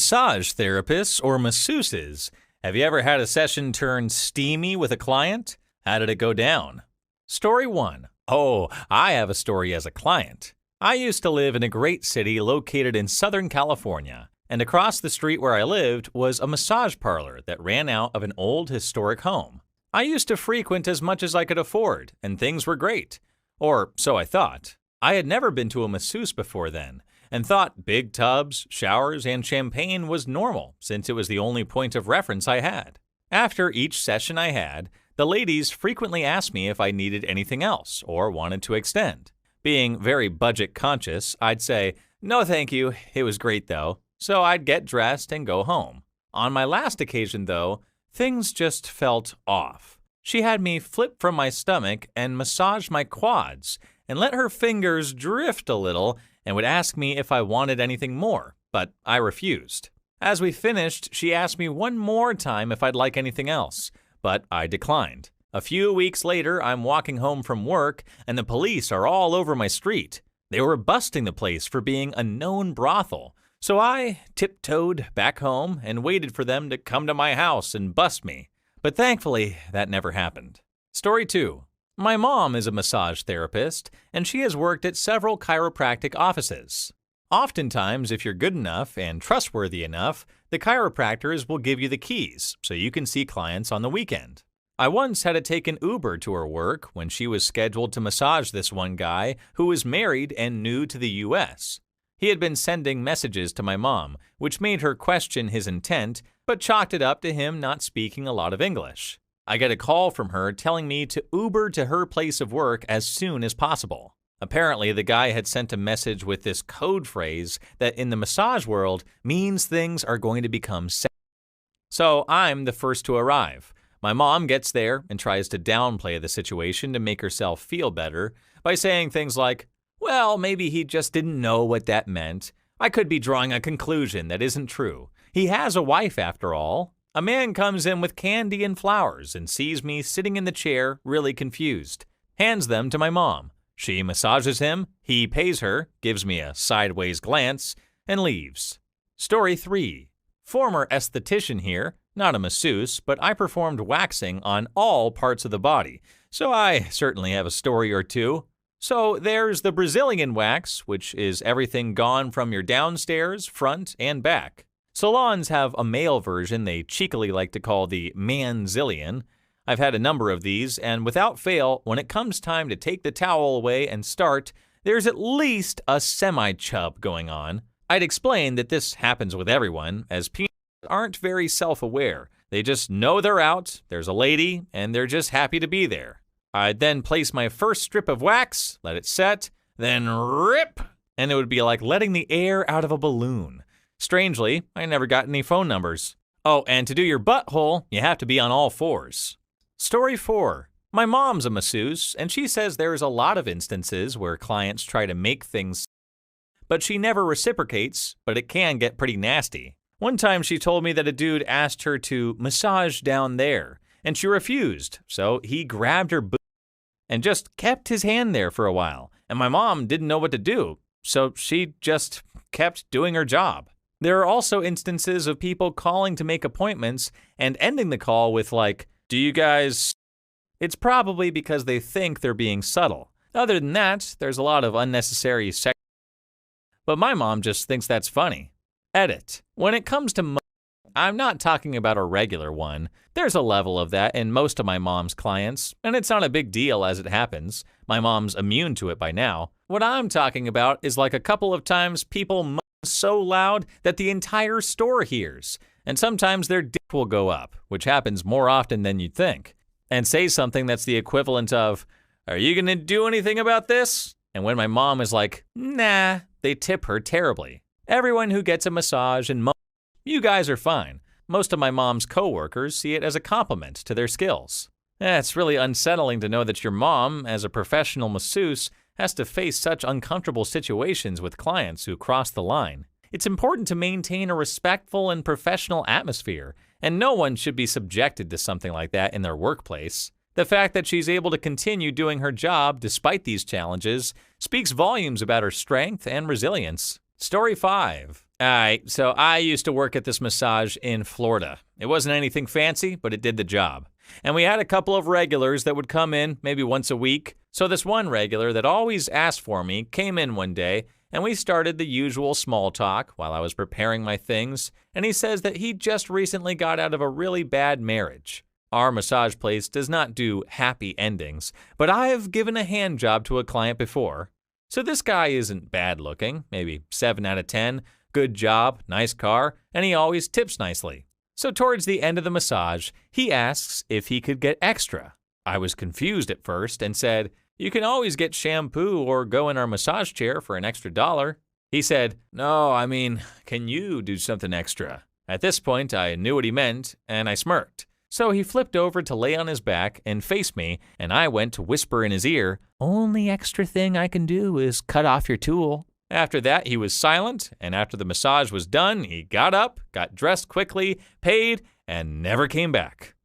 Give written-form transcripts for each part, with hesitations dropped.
Massage therapists or masseuses. Have you ever had a session turn steamy with a client? How did it go down? Story 1. Oh, I have a story as a client. I used to live in a great city located in Southern California, and across the street where I lived was a massage parlor that ran out of an old historic home. I used to frequent as much as I could afford, and things were great. Or so I thought. I had never been to a masseuse before then, and thought big tubs, showers, and champagne was normal since it was the only point of reference I had. After each session I had, the ladies frequently asked me if I needed anything else or wanted to extend. Being very budget conscious, I'd say, "No thank you, it was great though," so I'd get dressed and go home. On my last occasion though, things just felt off. She had me flip from my stomach and massage my quads and let her fingers drift a little and would ask me if I wanted anything more, but I refused. As we finished, she asked me one more time if I'd like anything else, but I declined. A few weeks later, I'm walking home from work, and the police are all over my street. They were busting the place for being a known brothel, so I tiptoed back home and waited for them to come to my house and bust me. But thankfully, that never happened. Story 2. My mom is a massage therapist, and she has worked at several chiropractic offices. Oftentimes, if you're good enough and trustworthy enough, the chiropractors will give you the keys so you can see clients on the weekend. I once had to take an Uber to her work when she was scheduled to massage this one guy who was married and new to the U.S. He had been sending messages to my mom, which made her question his intent, but chalked it up to him not speaking a lot of English. I get a call from her telling me to Uber to her place of work as soon as possible. Apparently, the guy had sent a message with this code phrase that in the massage world means things are going to become set. So I'm the first to arrive. My mom gets there and tries to downplay the situation to make herself feel better by saying things like, "Well, maybe he just didn't know what that meant. I could be drawing a conclusion that isn't true. He has a wife after all." A man comes in with candy and flowers and sees me sitting in the chair, really confused. Hands them to my mom. She massages him, he pays her, gives me a sideways glance, and leaves. Story 3. Former esthetician here, not a masseuse, but I performed waxing on all parts of the body, so I certainly have a story or two. So there's the Brazilian wax, which is everything gone from your downstairs, front, and back. Salons have a male version they cheekily like to call the Manzillion. I've had a number of these, and without fail, when it comes time to take the towel away and start, there's at least a semi-chub going on. I'd explain that this happens with everyone, as people aren't very self-aware. They just know they're out, there's a lady, and they're just happy to be there. I'd then place my first strip of wax, let it set, then rip, and it would be like letting the air out of a balloon. Strangely, I never got any phone numbers. Oh, and to do your butthole, you have to be on all fours. Story 4. My mom's a masseuse, and she says there's a lot of instances where clients try to make things, but she never reciprocates, but it can get pretty nasty. One time she told me that a dude asked her to massage down there, and she refused, so he grabbed her boob and just kept his hand there for a while, and my mom didn't know what to do, so she just kept doing her job. There are also instances of people calling to make appointments and ending the call with like, "Do you guys?" It's probably because they think they're being subtle. Other than that, there's a lot of unnecessary sex. But my mom just thinks that's funny. Edit. When it comes to money, I'm not talking about a regular one. There's a level of that in most of my mom's clients, and it's not a big deal as it happens. My mom's immune to it by now. What I'm talking about is like a couple of times people moan so loud that the entire store hears, and sometimes their dick will go up, which happens more often than you'd think, and say something that's the equivalent of, "Are you gonna do anything about this?" And when my mom is like, "Nah," they tip her terribly. Everyone who gets a massage and moans, you guys are fine. Most of my mom's coworkers see it as a compliment to their skills. It's really unsettling to know that your mom, as a professional masseuse, has to face such uncomfortable situations with clients who cross the line. It's important to maintain a respectful and professional atmosphere, and no one should be subjected to something like that in their workplace. The fact that she's able to continue doing her job despite these challenges speaks volumes about her strength and resilience. Story 5. Alright, so I used to work at this massage in Florida. It wasn't anything fancy, but it did the job. And we had a couple of regulars that would come in maybe once a week. So this one regular that always asked for me came in one day, and we started the usual small talk while I was preparing my things, and he says that he just recently got out of a really bad marriage. Our massage place does not do happy endings, but I've given a hand job to a client before. So this guy isn't bad looking, maybe 7 out of 10, good job, nice car, and he always tips nicely. So towards the end of the massage, he asks if he could get extra. I was confused at first and said, "You can always get shampoo or go in our massage chair for an extra $1." He said, "No, I mean, can you do something extra?" At this point, I knew what he meant, and I smirked. So he flipped over to lay on his back and face me, and I went to whisper in his ear, "Only extra thing I can do is cut off your tool." After that, he was silent, and after the massage was done, he got up, got dressed quickly, paid, and never came back.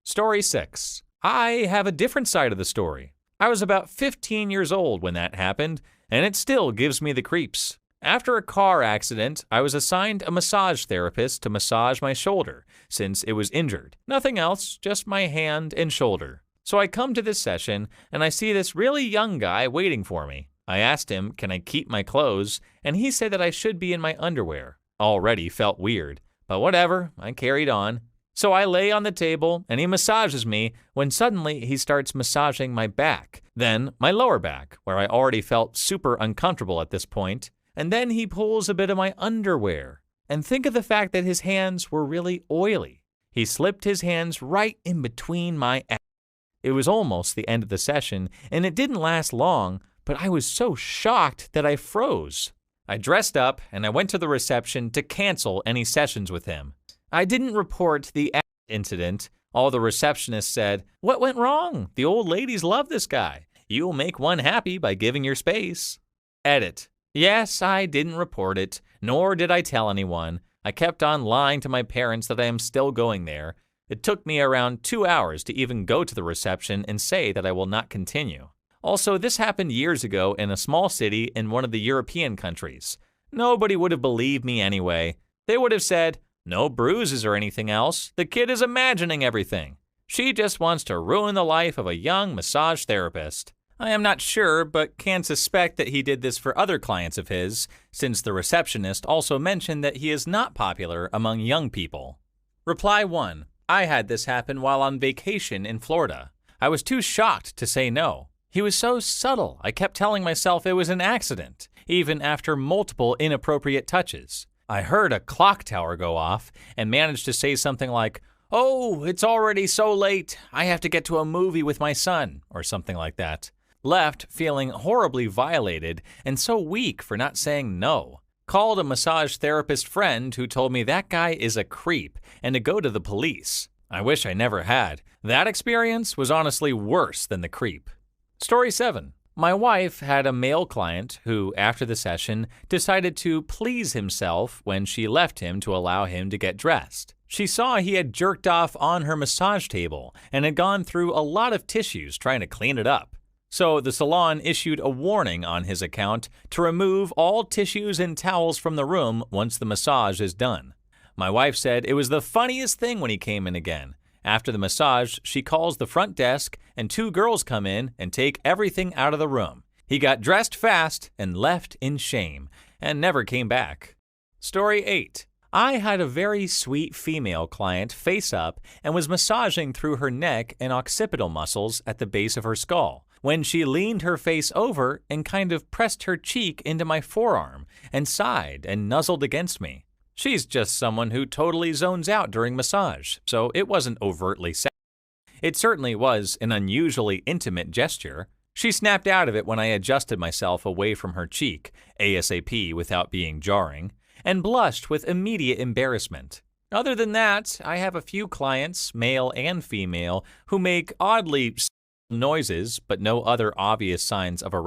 Story 6. I have a different side of the story. I was about 15 years old when that happened, and it still gives me the creeps. After a car accident, I was assigned a massage therapist to massage my shoulder, since it was injured. Nothing else, just my hand and shoulder. So I come to this session, and I see this really young guy waiting for me. I asked him, can I keep my clothes, and he said that I should be in my underwear. Already felt weird, but whatever, I carried on. So I lay on the table, and he massages me when suddenly he starts massaging my back, then my lower back, where I already felt super uncomfortable at this point, and then he pulls a bit of my underwear. And think of the fact that his hands were really oily. He slipped his hands right in between my ass. It was almost the end of the session, and it didn't last long, but I was so shocked that I froze. I dressed up, and I went to the reception to cancel any sessions with him. I didn't report the incident. All the receptionists said, "What went wrong? The old ladies love this guy. You'll make one happy by giving your space." Edit. Yes, I didn't report it, nor did I tell anyone. I kept on lying to my parents that I am still going there. It took me around 2 hours to even go to the reception and say that I will not continue. Also, this happened years ago in a small city in one of the European countries. Nobody would have believed me anyway. They would have said, "No bruises or anything else. The kid is imagining everything. She just wants to ruin the life of a young massage therapist." I am not sure, but can suspect that he did this for other clients of his, since the receptionist also mentioned that he is not popular among young people. Reply 1. I had this happen while on vacation in Florida. I was too shocked to say no. He was so subtle, I kept telling myself it was an accident, even after multiple inappropriate touches. I heard a clock tower go off and managed to say something like, "Oh, it's already so late. I have to get to a movie with my son," or something like that. Left feeling horribly violated and so weak for not saying no. Called a massage therapist friend who told me that guy is a creep and to go to the police. I wish I never had. That experience was honestly worse than the creep. Story 7. My wife had a male client who, after the session, decided to please himself when she left him to allow him to get dressed. She saw he had jerked off on her massage table and had gone through a lot of tissues trying to clean it up. So the salon issued a warning on his account to remove all tissues and towels from the room once the massage is done. My wife said it was the funniest thing when he came in again. After the massage, she calls the front desk and 2 girls come in and take everything out of the room. He got dressed fast and left in shame and never came back. Story 8. I had a very sweet female client face up and was massaging through her neck and occipital muscles at the base of her skull when she leaned her face over and kind of pressed her cheek into my forearm and sighed and nuzzled against me. She's just someone who totally zones out during massage, so it wasn't overtly sexual. It certainly was an unusually intimate gesture. She snapped out of it when I adjusted myself away from her cheek, ASAP without being jarring, and blushed with immediate embarrassment. Other than that, I have a few clients, male and female, who make oddly noises but no other obvious signs of erection.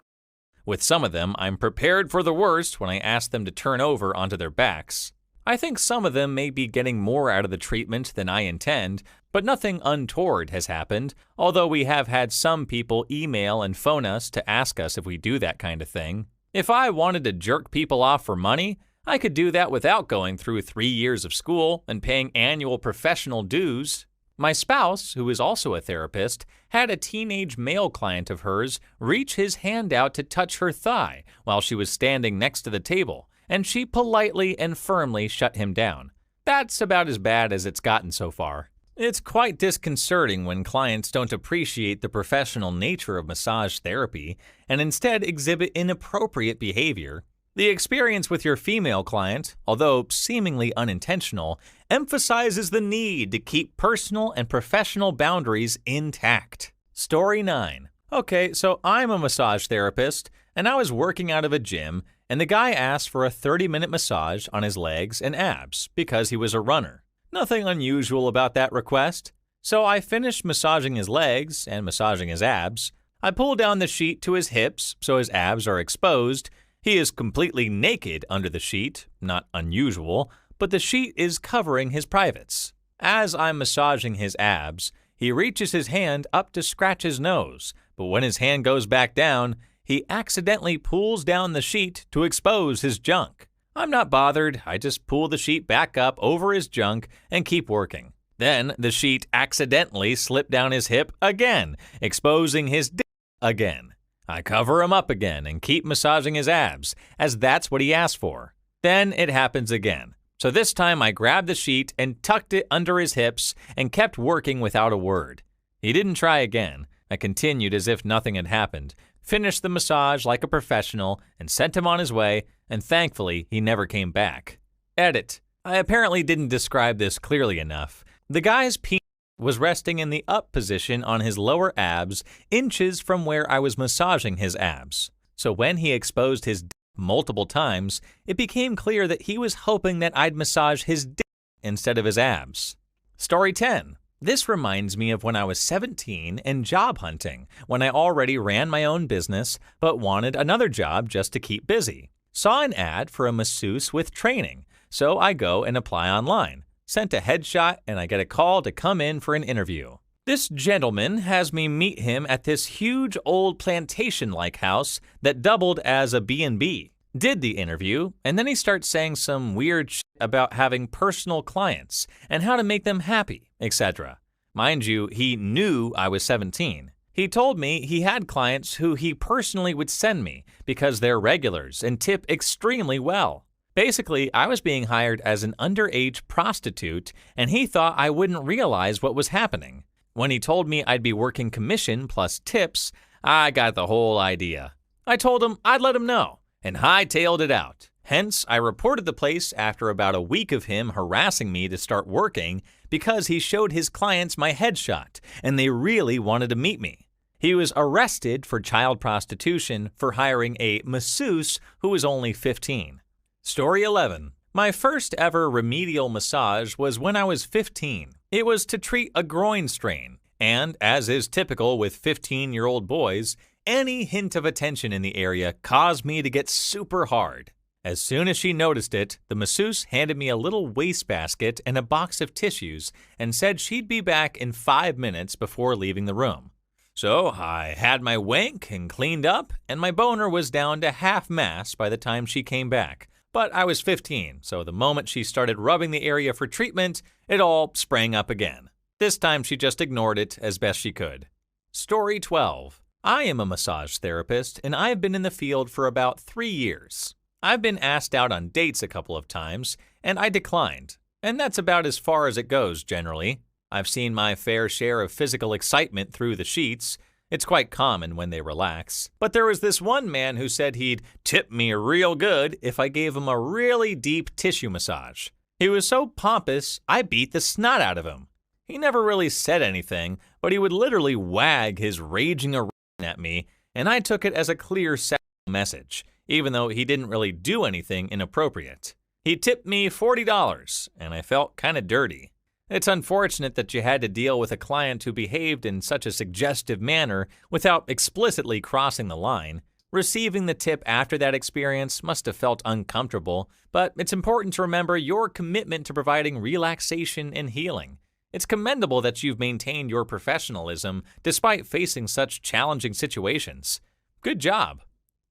With some of them, I'm prepared for the worst when I ask them to turn over onto their backs. I think some of them may be getting more out of the treatment than I intend, but nothing untoward has happened, although we have had some people email and phone us to ask us if we do that kind of thing. If I wanted to jerk people off for money, I could do that without going through 3 years of school and paying annual professional dues. My spouse, who is also a therapist, had a teenage male client of hers reach his hand out to touch her thigh while she was standing next to the table, and she politely and firmly shut him down. That's about as bad as it's gotten so far. It's quite disconcerting when clients don't appreciate the professional nature of massage therapy and instead exhibit inappropriate behavior. The experience with your female client, although seemingly unintentional, emphasizes the need to keep personal and professional boundaries intact. Story 9. Okay, so I'm a massage therapist, and I was working out of a gym, and the guy asked for a 30-minute massage on his legs and abs because he was a runner. Nothing unusual about that request. So I finished massaging his legs and massaging his abs. I pull down the sheet to his hips so his abs are exposed. He is completely naked under the sheet, not unusual, but the sheet is covering his privates. As I'm massaging his abs, he reaches his hand up to scratch his nose, but when his hand goes back down, he accidentally pulls down the sheet to expose his junk. I'm not bothered, I just pull the sheet back up over his junk and keep working. Then the sheet accidentally slipped down his hip again, exposing his dick again. I cover him up again and keep massaging his abs, as that's what he asked for. Then it happens again. So this time I grabbed the sheet and tucked it under his hips and kept working without a word. He didn't try again. I continued as if nothing had happened, finished the massage like a professional, and sent him on his way, and thankfully he never came back. Edit. I apparently didn't describe this clearly enough. The guy's penis was resting in the up position on his lower abs, inches from where I was massaging his abs. So when he exposed his dick multiple times, it became clear that he was hoping that I'd massage his dick instead of his abs. Story 10. This reminds me of when I was 17 and job hunting, when I already ran my own business but wanted another job just to keep busy. Saw an ad for a masseuse with training, so I go and apply online. Sent a headshot and I get a call to come in for an interview. This gentleman has me meet him at this huge old plantation-like house that doubled as a B&B. Did the interview, and then he starts saying some weird shit about having personal clients and how to make them happy, etc. Mind you, he knew I was 17. He told me he had clients who he personally would send me because they're regulars and tip extremely well. Basically, I was being hired as an underage prostitute, and he thought I wouldn't realize what was happening. When he told me I'd be working commission plus tips, I got the whole idea. I told him I'd let him know, and hightailed it out. Hence, I reported the place after about a week of him harassing me to start working because he showed his clients my headshot, and they really wanted to meet me. He was arrested for child prostitution for hiring a masseuse who was only 15. Story 11. My first ever remedial massage was when I was 15. It was to treat a groin strain, and as is typical with 15-year-old boys, any hint of attention in the area caused me to get super hard. As soon as she noticed it, the masseuse handed me a little wastebasket and a box of tissues and said she'd be back in 5 minutes before leaving the room. So I had my wank and cleaned up, and my boner was down to half-mast by the time she came back. But I was 15, so the moment she started rubbing the area for treatment, it all sprang up again. This time she just ignored it as best she could. Story 12. I am a massage therapist, and I've been in the field for about 3 years. I've been asked out on dates a couple of times, and I declined. And that's about as far as it goes, generally. I've seen my fair share of physical excitement through the sheets. It's quite common when they relax. But there was this one man who said he'd tip me real good if I gave him a really deep tissue massage. He was so pompous, I beat the snot out of him. He never really said anything, but he would literally wag his raging erection at me, and I took it as a clear sexual message, even though he didn't really do anything inappropriate. He tipped me $40, and I felt kind of dirty. It's unfortunate that you had to deal with a client who behaved in such a suggestive manner without explicitly crossing the line. Receiving the tip after that experience must have felt uncomfortable, but it's important to remember your commitment to providing relaxation and healing. It's commendable that you've maintained your professionalism despite facing such challenging situations. Good job.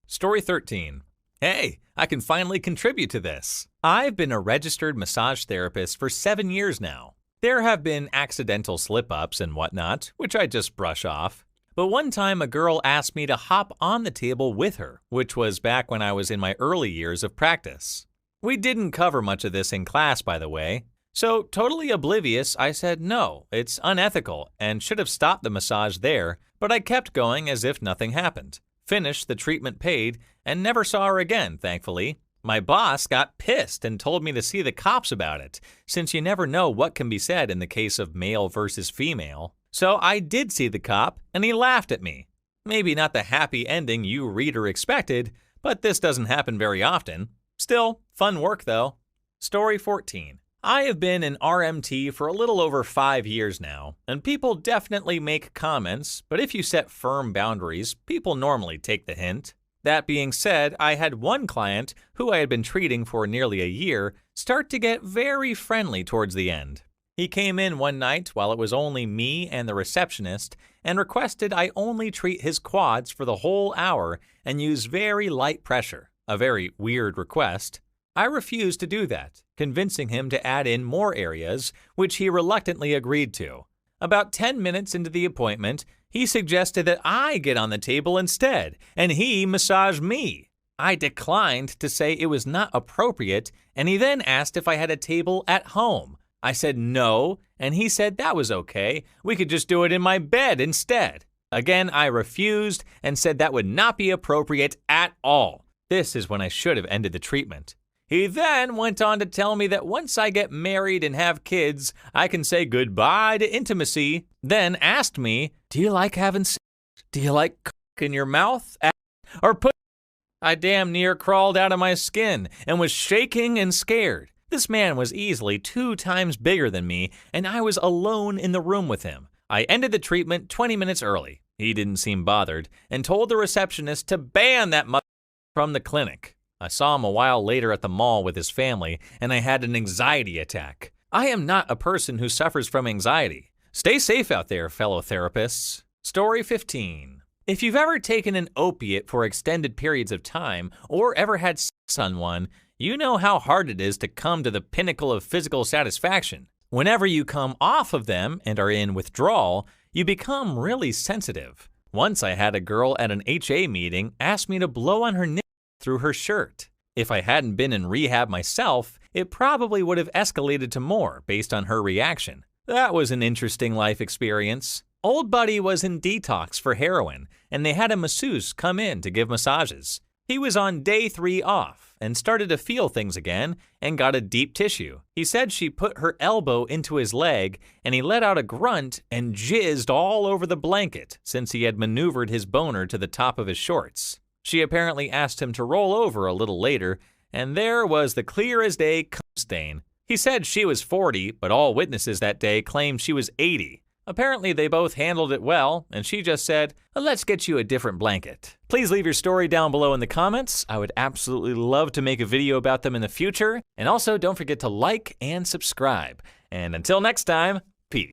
Story 13. Hey, I can finally contribute to this. I've been a registered massage therapist for 7 years now. There have been accidental slip-ups and whatnot, which I just brush off. But one time a girl asked me to hop on the table with her, which was back when I was in my early years of practice. We didn't cover much of this in class, by the way. So, totally oblivious, I said no, it's unethical, and should have stopped the massage there, but I kept going as if nothing happened. Finished the treatment paid, and never saw her again, thankfully. My boss got pissed and told me to see the cops about it, since you never know what can be said in the case of male versus female. So I did see the cop, and he laughed at me. Maybe not the happy ending you reader expected, but this doesn't happen very often. Still, fun work though. Story 14. I have been an RMT for a little over 5 years now, and people definitely make comments, but if you set firm boundaries, people normally take the hint. That being said, I had one client who I had been treating for nearly a year start to get very friendly towards the end. He came in one night while it was only me and the receptionist and requested I only treat his quads for the whole hour and use very light pressure, a very weird request. I refused to do that, convincing him to add in more areas, which he reluctantly agreed to. About 10 minutes into the appointment, he suggested that I get on the table instead, and he massage me. I declined to say it was not appropriate, and he then asked if I had a table at home. I said no, and he said that was okay, we could just do it in my bed instead. Again, I refused and said that would not be appropriate at all. This is when I should have ended the treatment. He then went on to tell me that once I get married and have kids, I can say goodbye to intimacy, then asked me, do you like having sex? Do you like cock in your mouth? Or put? I damn near crawled out of my skin and was shaking and scared. This man was easily 2 times bigger than me, and I was alone in the room with him. I ended the treatment 20 minutes early. He didn't seem bothered and told the receptionist to ban that mother from the clinic. I saw him a while later at the mall with his family, and I had an anxiety attack. I am not a person who suffers from anxiety. Stay safe out there, fellow therapists. Story 15. If you've ever taken an opiate for extended periods of time, or ever had sex on one, you know how hard it is to come to the pinnacle of physical satisfaction. Whenever you come off of them and are in withdrawal, you become really sensitive. Once I had a girl at an HA meeting ask me to blow on her nipple through her shirt. If I hadn't been in rehab myself, it probably would have escalated to more based on her reaction. That was an interesting life experience. Old buddy was in detox for heroin, and they had a masseuse come in to give massages. He was on day 3 off and started to feel things again and got a deep tissue. He said she put her elbow into his leg and he let out a grunt and jizzed all over the blanket since he had maneuvered his boner to the top of his shorts. She apparently asked him to roll over a little later, and there was the clear as day cum stain. He said she was 40, but all witnesses that day claimed she was 80. Apparently they both handled it well, and she just said, let's get you a different blanket. Please leave your story down below in the comments. I would absolutely love to make a video about them in the future. And also don't forget to like and subscribe. And until next time, peace.